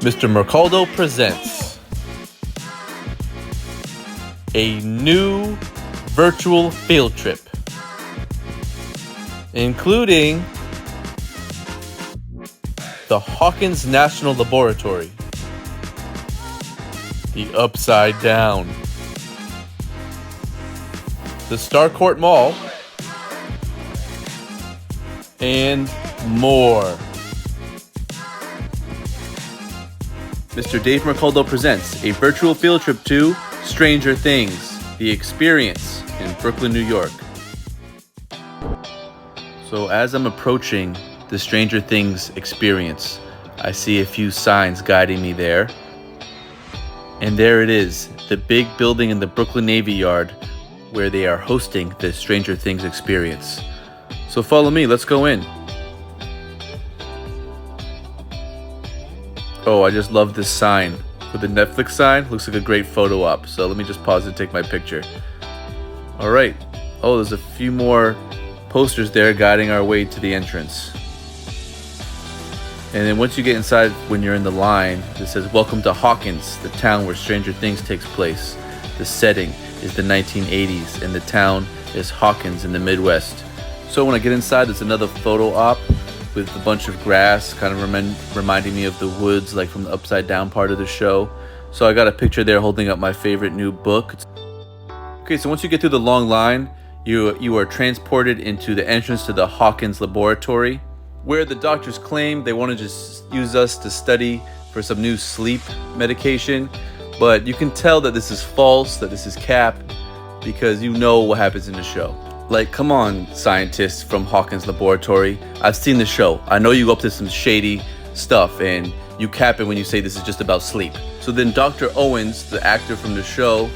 Mr. Mercaldo presents a new virtual field trip, including the Hawkins National Laboratory, the Upside Down, the Starcourt Mall, and more. Mr. Dave Mercaldo presents a virtual field trip to Stranger Things, The Experience in Brooklyn, New York. So as I'm approaching the Stranger Things experience, I see a few signs guiding me there. And there it is, the big building in the Brooklyn Navy Yard where they are hosting the Stranger Things experience. So follow me, let's go in. Oh, I just love this sign. With the Netflix sign, looks like a great photo op. So let me just pause and take my picture. All right. Oh, there's a few more posters there guiding our way to the entrance. And then once you get inside, when you're in the line, it says, "Welcome to Hawkins, the town where Stranger Things takes place. The setting is the 1980s, and the town is Hawkins in the Midwest." So when I get inside, there's another photo op with a bunch of grass, kind of reminding me of the woods, like from the Upside Down part of the show. So I got a picture there holding up my favorite new book. Okay, so once you get through the long line, you are transported into the entrance to the Hawkins laboratory, where the doctors claim they want to just use us to study for some new sleep medication. But you can tell that this is false, that this is cap, because you know what happens in the show. Like, come on, scientists from Hawkins Laboratory. I've seen the show. I know you go up to some shady stuff and you cap it when you say this is just about sleep. So then Dr. Owens, the actor from the show,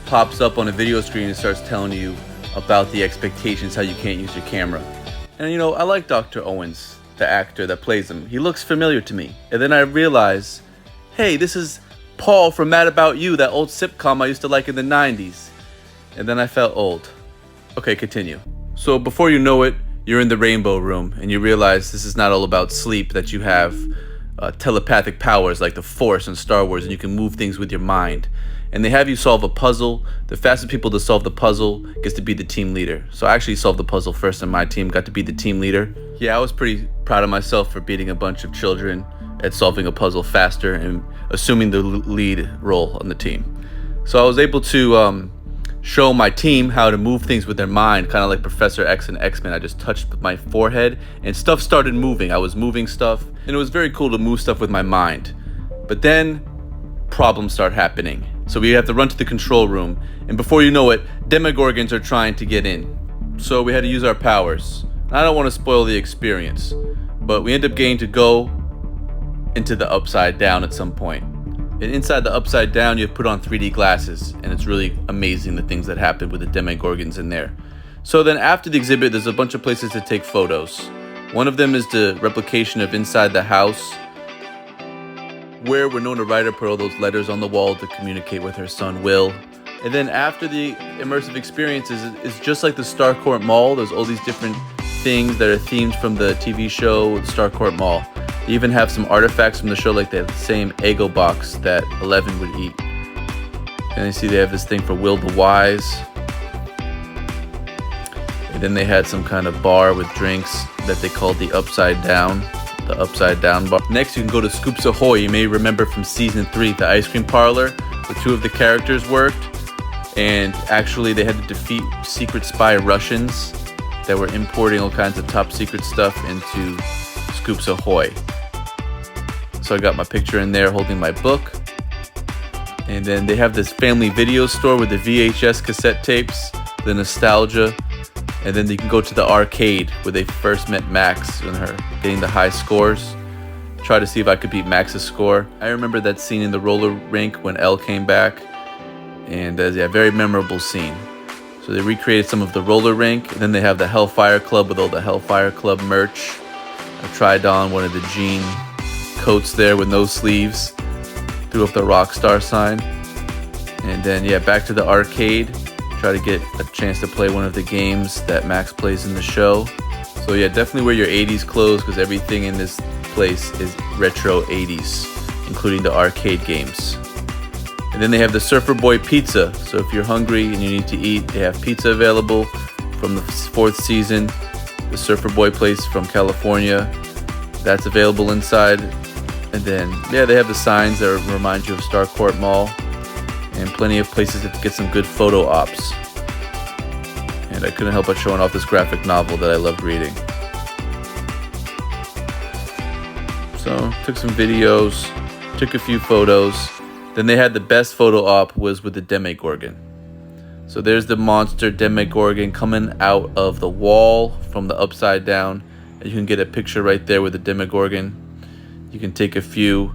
pops up on a video screen and starts telling you about the expectations, how you can't use your camera. And you know, I like Dr. Owens, the actor that plays him. He looks familiar to me. And then I realize, hey, this is Paul from Mad About You, that old sitcom I used to like in the 90s. And then I felt old. Okay, continue. So before you know it, you're in the Rainbow Room and you realize this is not all about sleep, that you have telepathic powers like the Force in Star Wars, and you can move things with your mind. And they have you solve a puzzle. The fastest people to solve the puzzle gets to be the team leader. So I actually solved the puzzle first and my team got to be the team leader. Yeah, I was pretty proud of myself for beating a bunch of children at solving a puzzle faster and assuming the lead role on the team. So I was able to show my team how to move things with their mind, kind of like Professor X and X-Men. I just touched my forehead and stuff started moving. I was moving stuff and it was very cool to move stuff with my mind. But then problems start happening. So we have to run to the control room, and before you know it, Demogorgons are trying to get in. So we had to use our powers. I don't want to spoil the experience, but we end up getting to go into the Upside Down at some point. And inside the Upside Down, you have put on 3D glasses, and it's really amazing the things that happen with the Demogorgons in there. So then after the exhibit, there's a bunch of places to take photos. One of them is the replication of inside the house, where Winona Ryder put all those letters on the wall to communicate with her son, Will. And then after the immersive experiences, it's just like the Starcourt Mall. There's all these different things that are themed from the TV show Starcourt Mall. They even have some artifacts from the show, like the same Eggo box that Eleven would eat. And you see they have this thing for Will the Wise. And then they had some kind of bar with drinks that they called the Upside Down. The Upside Down bar. Next, you can go to Scoops Ahoy. You may remember from season 3, the ice cream parlor, where 2 of the characters worked. And actually, they had to defeat secret spy Russians that were importing all kinds of top secret stuff into Scoops Ahoy. So I got my picture in there holding my book. And then they have this family video store with the VHS cassette tapes, the nostalgia. And then you can go to the arcade where they first met Max and her getting the high scores. Try to see if I could beat Max's score. I remember that scene in the roller rink when Elle came back. And yeah, very memorable scene. So they recreated some of the roller rink. And then they have the Hellfire Club with all the Hellfire Club merch. I tried on one of the jean coats there with no sleeves. Threw up the Rockstar sign. And then yeah, back to the arcade. Try to get a chance to play one of the games that Max plays in the show. So yeah, definitely wear your 80s clothes because everything in this place is retro 80s. including the arcade games. And then they have the Surfer Boy Pizza. So if you're hungry and you need to eat, they have pizza available from the 4th season. The Surfer Boy place from California, that's available inside. And then, yeah, they have the signs that remind you of Starcourt Mall, and plenty of places to get some good photo ops. And I couldn't help but showing off this graphic novel that I loved reading. So, took some videos, took a few photos. Then they had the best photo op was with the Demogorgon. So there's the monster Demogorgon coming out of the wall from the upside down. And you can get a picture right there with the Demogorgon. You can take a few.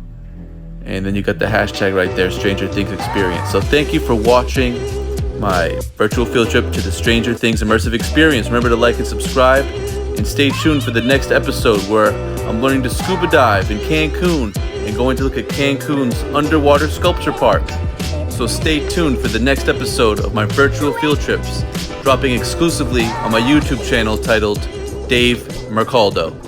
And then you got the hashtag right there, Stranger Things Experience. So thank you for watching my virtual field trip to the Stranger Things Immersive Experience. Remember to like and subscribe. And stay tuned for the next episode where I'm learning to scuba dive in Cancun and going to look at Cancun's underwater sculpture park. So stay tuned for the next episode of my virtual field trips, dropping exclusively on my YouTube channel titled Dave Mercaldo.